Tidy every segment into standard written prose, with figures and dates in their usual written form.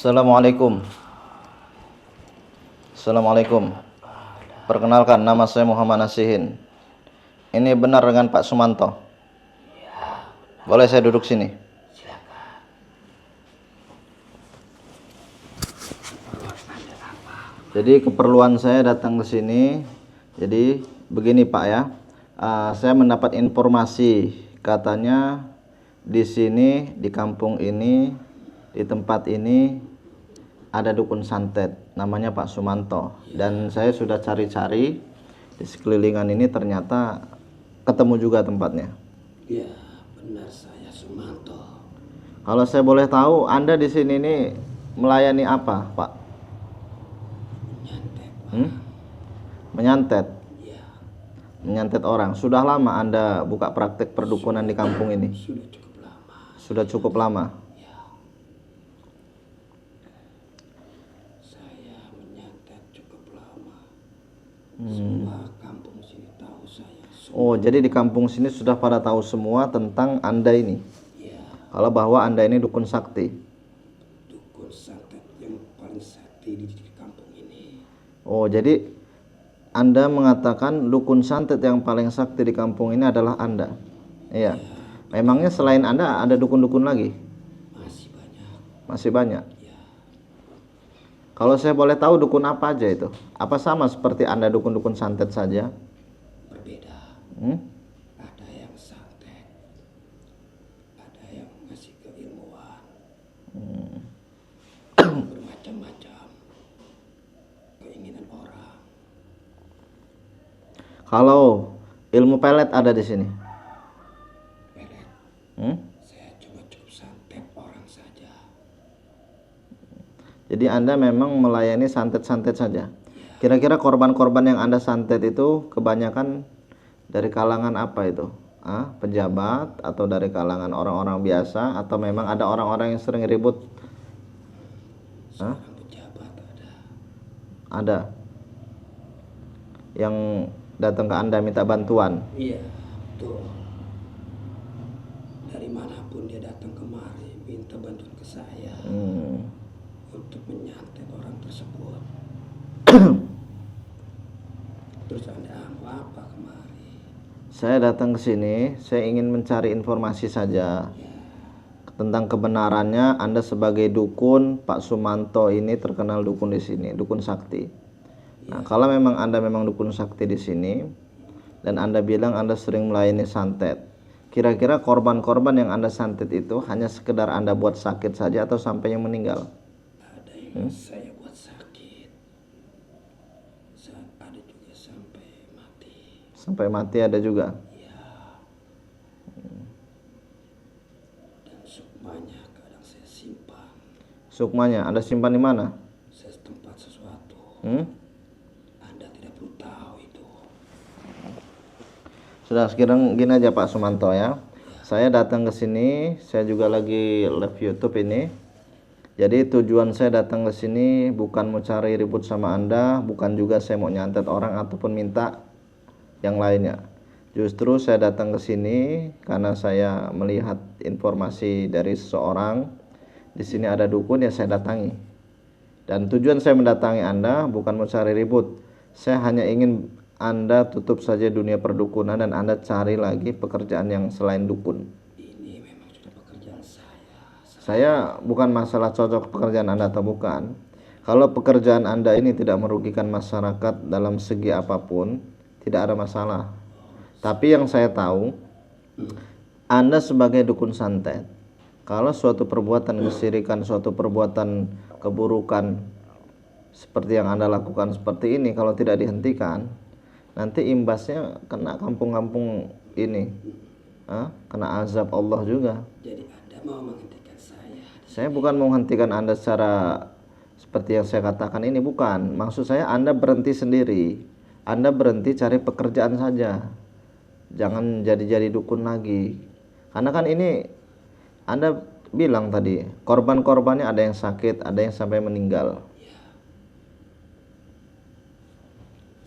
Assalamualaikum. Assalamualaikum. Perkenalkan, nama saya Muhammad Nasihin. Ini benar dengan Pak Sumanto? Boleh saya duduk sini? Jadi keperluan saya datang ke sini. Jadi begini Pak ya. Saya mendapat informasi katanya di sini, di kampung ini, di tempat ini ada dukun santet namanya Pak Sumanto. Dan saya sudah cari-cari di sekelilingan ini, ternyata ketemu juga tempatnya. Ya, benar, saya Sumanto. Kalau saya boleh tahu, Anda di sini ini melayani apa, Pak? Menyantet, Pak. Menyantet. Ya, Menyantet orang. Sudah lama Anda buka praktek perdukunan di kampung ini? sudah cukup lama. Sudah cukup lama. Ya, saya menyantet cukup lama. Semua kampung sini tahu saya. Oh, jadi di kampung sini sudah pada tahu semua tentang Anda ini. Ya, Kalau bahwa Anda ini dukun sakti. dukun santet yang paling sakti di kampung ini. Oh, jadi Anda mengatakan dukun santet yang paling sakti di kampung ini adalah Anda. Iya. Memangnya selain Anda ada dukun-dukun lagi? Masih banyak. Masih banyak. Ya, Kalau saya boleh tahu dukun apa aja itu? Apa sama seperti Anda dukun-dukun santet saja? berbeda. Hmm? Ada yang santet, ada yang ngasih keilmuan. Bermacam-macam keinginan orang. Kalau ilmu pelet ada di sini. Pelet, Hmm? saya cuma cukup santet orang saja. Jadi Anda memang melayani santet-santet saja. Kira-kira korban-korban yang Anda santet itu kebanyakan dari kalangan apa itu? Pejabat atau dari kalangan orang-orang biasa, atau memang ada orang-orang yang sering ribut? Seorang pejabat ada. Ada yang datang ke Anda minta bantuan. Iya, betul. Dari manapun dia datang kemari minta bantuan ke saya untuk menyantet orang tersebut. Terus Anda mau apa kemari? Saya datang ke sini, saya ingin mencari informasi saja tentang kebenarannya. Anda sebagai dukun, Pak Sumanto ini terkenal dukun di sini, dukun sakti. Nah, kalau memang Anda memang dukun sakti di sini dan Anda bilang Anda sering melayani santet, kira-kira korban-korban yang Anda santet itu hanya sekedar Anda buat sakit saja atau sampai yang meninggal? Ada yang saya buat sakit. Ada juga sampai mati. Sampai mati ada juga. Dan sukmanya kadang saya simpan. Sukmanya Anda simpan di mana? Saya tempat sesuatu. Anda tidak perlu tahu itu. Sudah, sekarang gini aja Pak Sumanto ya. Saya datang ke sini, saya juga lagi live YouTube ini. Jadi tujuan saya datang ke sini bukan mau cari ribut sama Anda, bukan juga saya mau nyantet orang ataupun minta yang lainnya. Justru saya datang ke sini karena saya melihat informasi dari seseorang di sini ada dukun, ya saya datangi. Dan tujuan saya mendatangi Anda bukan mau cari ribut. Saya hanya ingin Anda tutup saja dunia perdukunan dan Anda cari lagi pekerjaan yang selain dukun. Ini memang sudah pekerjaan saya. Saya bukan masalah cocok pekerjaan Anda atau bukan. Kalau pekerjaan Anda ini tidak merugikan masyarakat dalam segi apapun, tidak ada masalah. Tapi yang saya tahu, Anda sebagai dukun santet, kalau suatu perbuatan kesyirikan, suatu perbuatan keburukan seperti yang Anda lakukan seperti ini, kalau tidak dihentikan, nanti imbasnya kena kampung-kampung ini, kena azab Allah juga. Jadi Anda mau menghentikan saya? Saya bukan menghentikan Anda secara seperti yang saya katakan ini, bukan. Maksud saya Anda berhenti sendiri. Anda berhenti cari pekerjaan saja. Jangan jadi dukun lagi. Karena kan ini Anda bilang tadi, korban-korbannya ada yang sakit, ada yang sampai meninggal.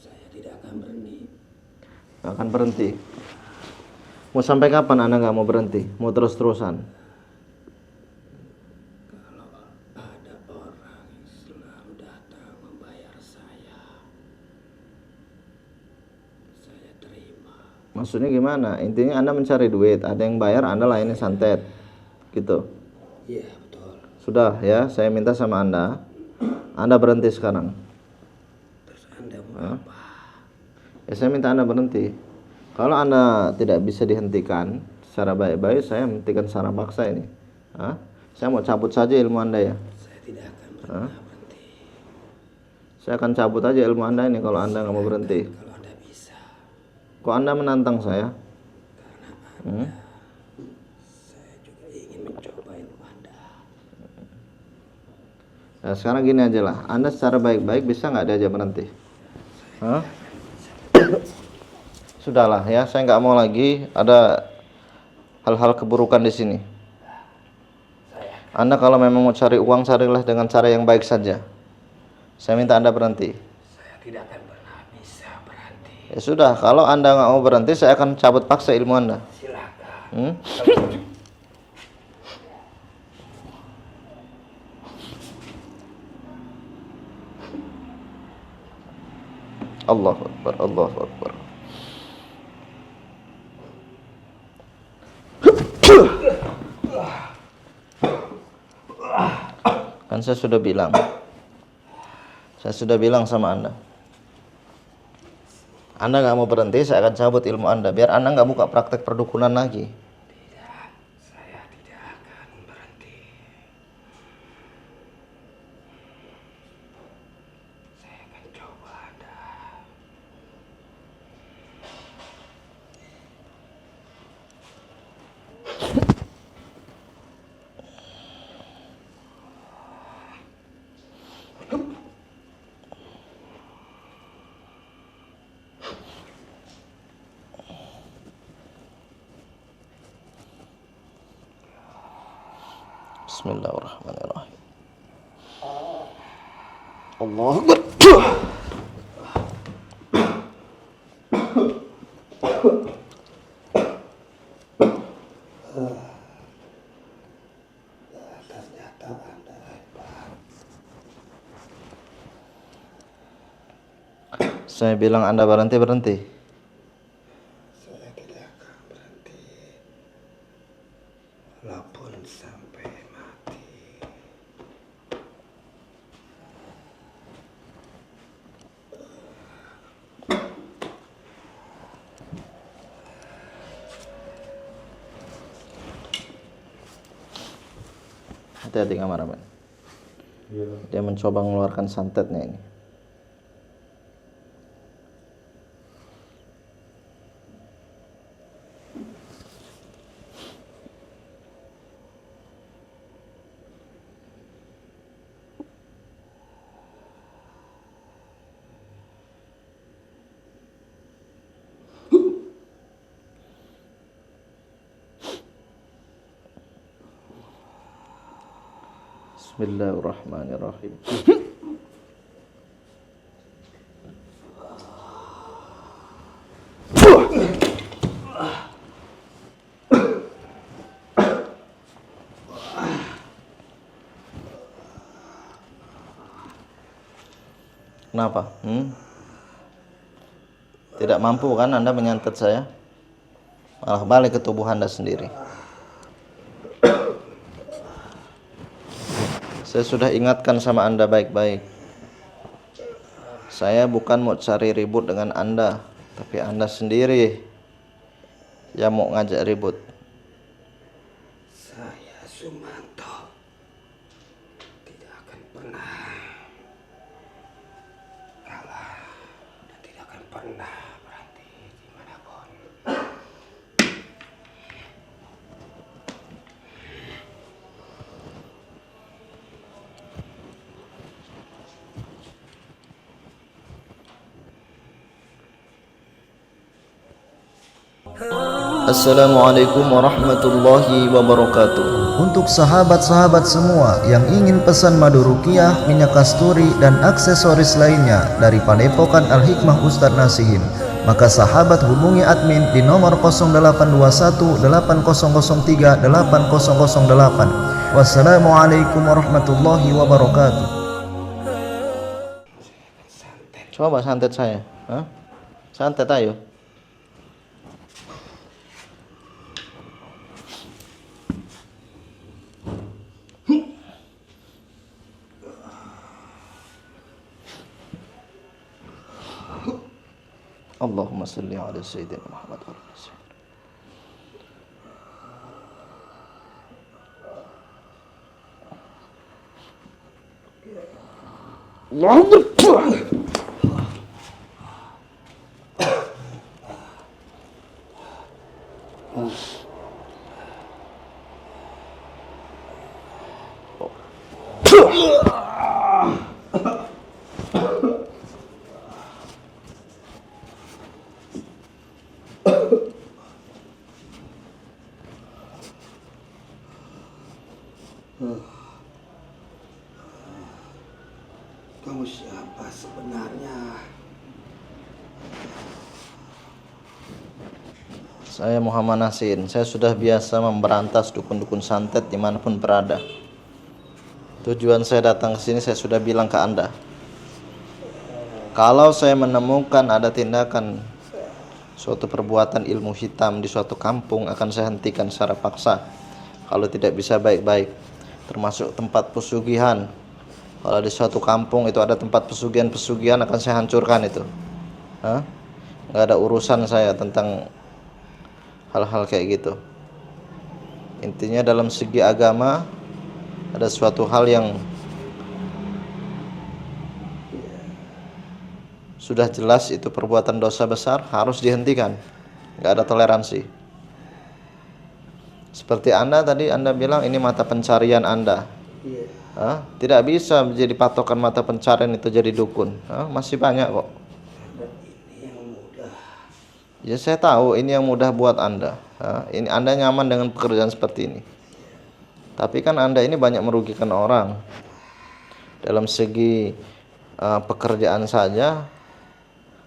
Saya tidak akan berhenti. Nggak akan berhenti. Mau sampai kapan Anda nggak mau berhenti? Mau terus-terusan? Kalau ada orang Maksudnya gimana? Intinya Anda mencari duit, ada yang bayar, Anda layani santet. Gitu. Iya, betul. Sudah ya, saya minta sama Anda berhenti sekarang. Terus Anda mau apa? Ya saya minta Anda berhenti. Kalau Anda tidak bisa dihentikan secara baik-baik, saya hentikan secara paksa ini. Hah? Saya mau cabut saja ilmu Anda ya. Saya tidak akan berhenti. Saya akan cabut aja ilmu Anda ini kalau Anda nggak mau berhenti. Kalau Anda bisa. Kok Anda menantang saya? Saya juga ingin mencoba ilmu Anda. Nah, sekarang gini aja lah. Anda secara baik-baik bisa nggak diajak berhenti? Hah? Sudahlah ya, saya nggak mau lagi ada hal-hal keburukan di sini. Anda kalau memang mau cari uang, carilah dengan cara yang baik saja. Saya minta Anda berhenti. Saya tidak akan pernah bisa berhenti. Ya sudah, kalau Anda nggak mau berhenti, saya akan cabut paksa ilmu Anda. Silakan. Allahu Akbar, Allahu Akbar. Kan saya sudah bilang sama Anda. Anda nggak mau berhenti, saya akan cabut ilmu Anda. Biar Anda nggak buka praktek perdukunan lagi. Tidak, saya tidak akan berhenti. Saya akan coba Anda. Bismillahirrahmanirrahim. Allahu Akbar. Ternyata Anda hebat. Saya bilang Anda berhenti. Saya tidak akan berhenti. Walaupun sampai mati. Hati-hati kameramen. Dia mencoba mengeluarkan santetnya ini. Bismillahirrahmanirrahim. Kenapa? Tidak mampu kan Anda menyantet saya? Malah balik ke tubuh Anda sendiri. Saya sudah ingatkan sama Anda baik-baik. Saya bukan mau cari ribut dengan Anda, tapi Anda sendiri yang mau ngajak ribut. Saya Sumanto tidak akan pernah kalah dan tidak akan pernah berhenti dimanapun. Assalamualaikum warahmatullahi wabarakatuh. Untuk sahabat-sahabat semua yang ingin pesan madu ruqyah, minyak kasturi, dan aksesoris lainnya dari Padepokan Al-Hikmah Ustadz Nasihin, maka sahabat hubungi admin di nomor 0821 8003 8008. Wassalamualaikum warahmatullahi wabarakatuh. Coba santet saya. Santet ayo. Allahumma salli ala sayyidina Muhammad wa ala sayyidina. Allahu Akbar. Kamu siapa sebenarnya? Saya Muhammad Nasin. Saya sudah biasa memberantas dukun-dukun santet dimanapun berada. Tujuan saya datang ke sini saya sudah bilang ke Anda. Kalau saya menemukan ada tindakan suatu perbuatan ilmu hitam di suatu kampung, akan saya hentikan secara paksa. Kalau tidak bisa baik-baik, termasuk tempat pesugihan. Kalau di suatu kampung itu ada tempat pesugihan akan saya hancurkan itu. Nggak ada urusan saya tentang hal-hal kayak gitu. Intinya dalam segi agama ada suatu hal yang sudah jelas itu perbuatan dosa besar, harus dihentikan. Nggak ada toleransi. Seperti Anda tadi, Anda bilang ini mata pencarian Anda. Tidak bisa menjadi patokan mata pencarian itu jadi dukun. Masih banyak kok. Ini yang mudah. Ya saya tahu ini yang mudah buat Anda. Ini Anda nyaman dengan pekerjaan seperti ini. Tapi kan Anda ini banyak merugikan orang. Dalam segi pekerjaan saja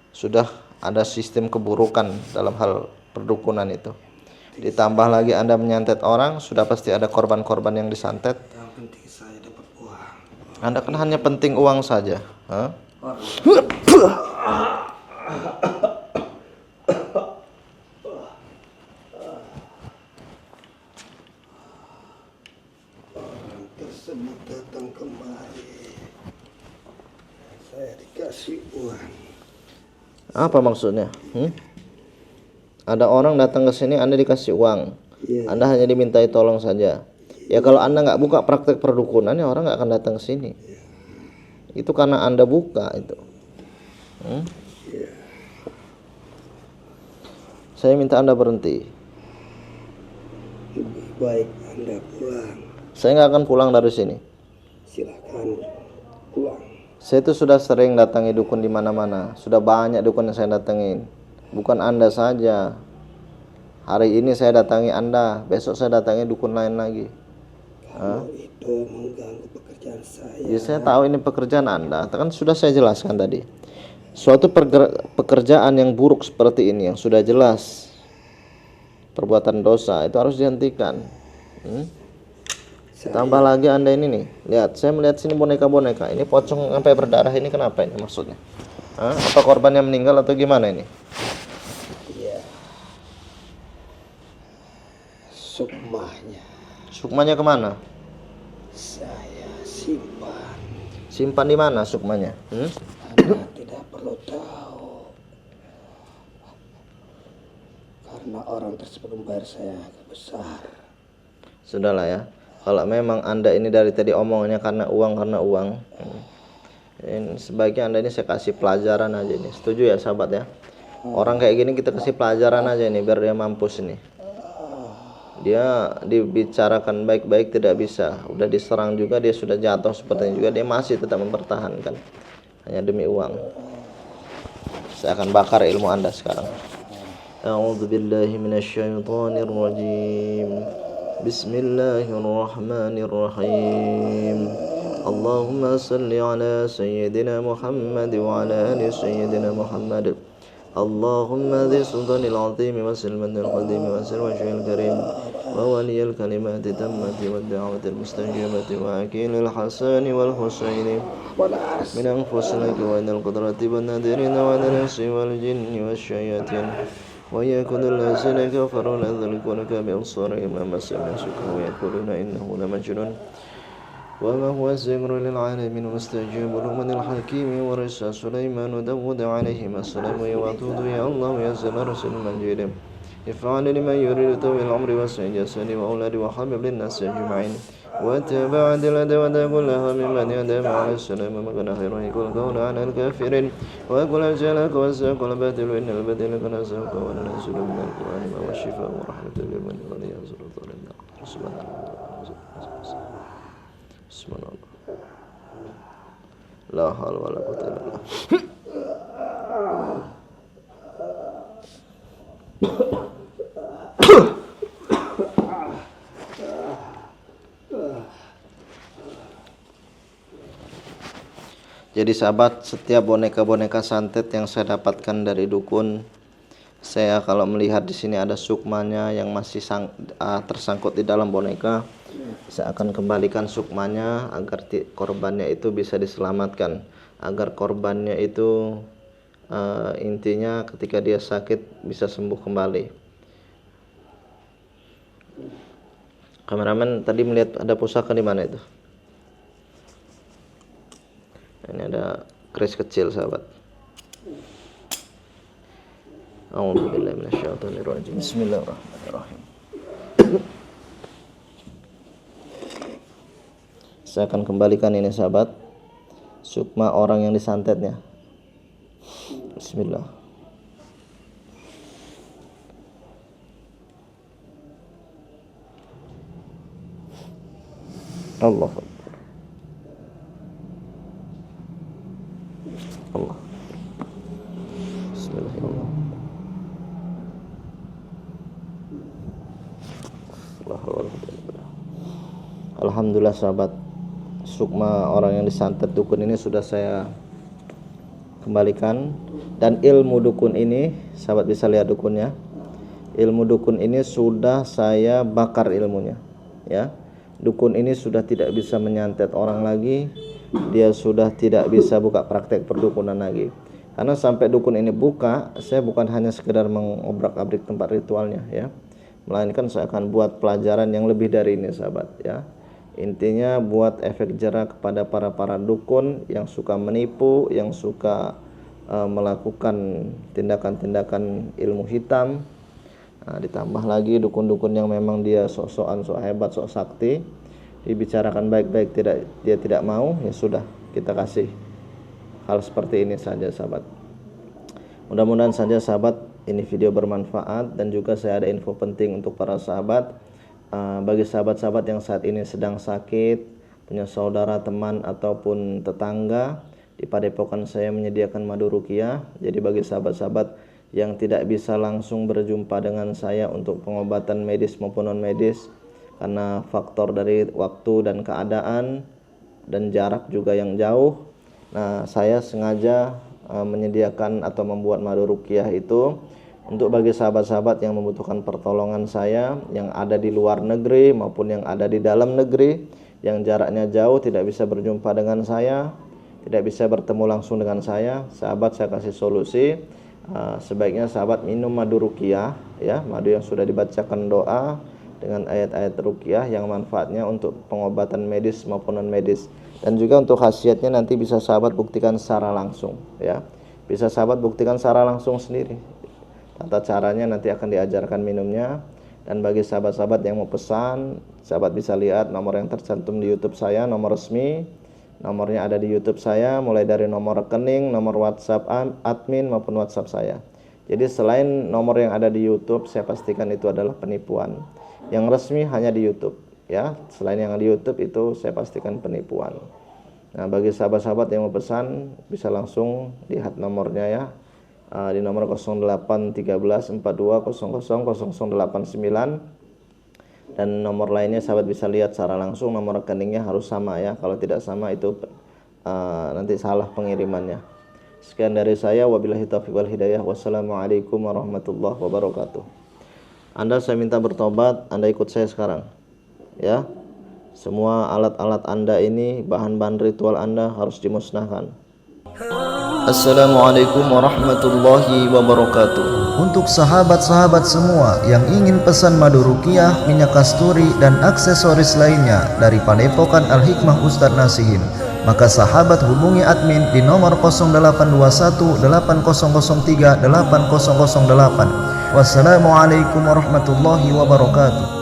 sudah ada sistem keburukan dalam hal perdukunan itu. Ditambah lagi Anda menyantet orang, sudah pasti ada korban-korban yang disantet. Yang penting saya dapat uang. Anda kan hanya penting uang saja. Orang tersebut datang kemari. Saya dikasih uang. Apa maksudnya? Ada orang datang ke sini, Anda dikasih uang. Anda hanya dimintai tolong saja. Ya kalau Anda nggak buka praktek perdukunan, ya orang nggak akan datang ke sini. Itu karena Anda buka itu. Saya minta Anda berhenti. Lebih baik Anda pulang. Saya nggak akan pulang dari sini. Silakan pulang. Saya itu sudah sering datangi dukun di mana-mana. Sudah banyak dukun yang saya datangin. Bukan Anda saja. Hari ini saya datangi Anda, besok saya datangi dukun lain lagi. Kamu itu mengganggu pekerjaan saya. Ya saya tahu ini pekerjaan Anda, kan sudah saya jelaskan tadi. Suatu pekerjaan yang buruk seperti ini, yang sudah jelas perbuatan dosa, itu harus dihentikan. Tambah lagi Anda ini nih, lihat, saya melihat sini boneka-boneka. Ini pocong sampai berdarah, ini kenapa ini maksudnya? Apa korbannya meninggal atau gimana ini? Iya. Sukmanya Sukmanya kemana? saya simpan. Simpan di mana sukmanya? Anda tidak perlu tahu. Karena orang tersebut membayar saya agak besar. Sudahlah ya. Kalau memang Anda ini dari tadi omongannya karena uang, ini sebaiknya Anda ini saya kasih pelajaran aja ini. Setuju ya sahabat ya? Orang kayak gini kita kasih pelajaran aja ini biar dia mampus ini. Dia dibicarakan baik-baik tidak bisa. Udah diserang juga, dia sudah jatuh sepertinya juga, dia masih tetap mempertahankan hanya demi uang. Saya akan bakar ilmu Anda sekarang. A'udzubillahi minasyaitonirrajim. Bismillahirrahmanirrahim. Allahumma salli ala sayyidina Muhammad wa ala ali sayyidina Muhammad. Allahumma dhi sultanil azim wa silmanil qadim wa sirwajil karim wa waliyil kalimati tammati wa da'watil mustajabati wa akilil hasani wal husaini min anfusilaki wa inal qudrati wa nadirin wa nasi wal jinni wa syayatin wa yakudul lazina kafaru la dhulkunaka bi absarihim lama sami'u sukhu wa yakuluna innahu la majnun وما هو الذكر للعالمين مستجاب من الحكيم ورث سليمان داود عليهما السلام ويعطود يا الله يا ذا العرش المجيد افعل لمن يريد طويل العمر وسع جسدي وأولادي وحبب للناس أجمعين واتبع الأدوات كلها ممن يدام على السلام مكان خير يقول قول على الكافرين ويقول أجلك وزاق الباطل إن الباطل كان زاق وننزل من القرآن ما هو الشفاء ورحمة لمن ينزل الظالمين سبحان الله Bismillah. La haula wala quwwata illa billah. Jadi sahabat, setiap boneka-boneka santet yang saya dapatkan dari dukun, saya kalau melihat di sini ada sukmanya yang masih tersangkut di dalam boneka, saya akan kembalikan sukmanya agar korbannya itu bisa diselamatkan, agar korbannya itu intinya ketika dia sakit bisa sembuh kembali. Kameramen tadi melihat ada pusaka di mana itu? Ini ada keris kecil sahabat. A'udzubillahi minasyaitonirrajim. Bismillahirrahmanirrahim. Saya akan kembalikan ini sahabat, sukma orang yang disantetnya. Bismillah. Allah. Allah. Bismillahirrahmanirrahim. Alhamdulillah sahabat, sukma orang yang disantet dukun ini sudah saya kembalikan, dan ilmu dukun ini sahabat bisa lihat dukunnya. Ilmu dukun ini sudah saya bakar ilmunya, ya. Dukun ini sudah tidak bisa menyantet orang lagi, dia sudah tidak bisa buka praktek perdukunan lagi. Karena sampai dukun ini buka, saya bukan hanya sekedar mengobrak-abrik tempat ritualnya, ya, melainkan saya akan buat pelajaran yang lebih dari ini sahabat, ya. Intinya buat efek jerak kepada para dukun yang suka menipu, yang suka melakukan tindakan-tindakan ilmu hitam. Nah, ditambah lagi dukun-dukun yang memang dia sok-sokan, sok hebat, sok sakti, dibicarakan baik-baik dia tidak mau, ya sudah, kita kasih hal seperti ini saja sahabat. Mudah-mudahan saja sahabat ini video bermanfaat, dan juga saya ada info penting untuk para sahabat. Bagi sahabat-sahabat yang saat ini sedang sakit, punya saudara, teman ataupun tetangga, di Padepokan saya menyediakan madu ruqyah. Jadi bagi sahabat-sahabat yang tidak bisa langsung berjumpa dengan saya untuk pengobatan medis maupun non medis karena faktor dari waktu dan keadaan dan jarak juga yang jauh, nah saya sengaja menyediakan atau membuat madu ruqyah itu untuk bagi sahabat-sahabat yang membutuhkan pertolongan saya, yang ada di luar negeri maupun yang ada di dalam negeri, yang jaraknya jauh, tidak bisa berjumpa dengan saya, tidak bisa bertemu langsung dengan saya. Sahabat, saya kasih solusi. Sebaiknya sahabat minum madu ruqyah, ya, madu yang sudah dibacakan doa dengan ayat-ayat ruqyah yang manfaatnya untuk pengobatan medis maupun non medis, dan juga untuk khasiatnya nanti bisa sahabat buktikan secara langsung, ya, bisa sahabat buktikan secara langsung sendiri. Tata caranya nanti akan diajarkan minumnya. Dan bagi sahabat-sahabat yang mau pesan, sahabat bisa lihat nomor yang tercantum di YouTube saya, nomor resmi. Nomornya ada di YouTube saya, mulai dari nomor rekening, nomor WhatsApp admin maupun WhatsApp saya. Jadi selain nomor yang ada di YouTube, saya pastikan itu adalah penipuan. Yang resmi hanya di YouTube, ya. Selain yang di YouTube itu saya pastikan penipuan. Nah, bagi sahabat-sahabat yang mau pesan bisa langsung lihat nomornya, ya. Di nomor 0813 42 00 0089. Dan nomor lainnya sahabat bisa lihat secara langsung, nomor rekeningnya harus sama, ya. Kalau tidak sama itu nanti salah pengirimannya. Sekian dari saya, wabillahi taufiq wal hidayah. Wassalamualaikum warahmatullahi wabarakatuh. Anda saya minta bertobat, Anda ikut saya sekarang, ya. Semua alat-alat Anda ini, bahan-bahan ritual Anda harus dimusnahkan. Assalamualaikum warahmatullahi wabarakatuh. Untuk sahabat-sahabat semua yang ingin pesan madu ruqyah, minyak kasturi, dan aksesoris lainnya dari Padepokan Al-Hikmah Ustadz Nasihin, maka sahabat hubungi admin di nomor 0821 8003 8008. Wassalamualaikum warahmatullahi wabarakatuh.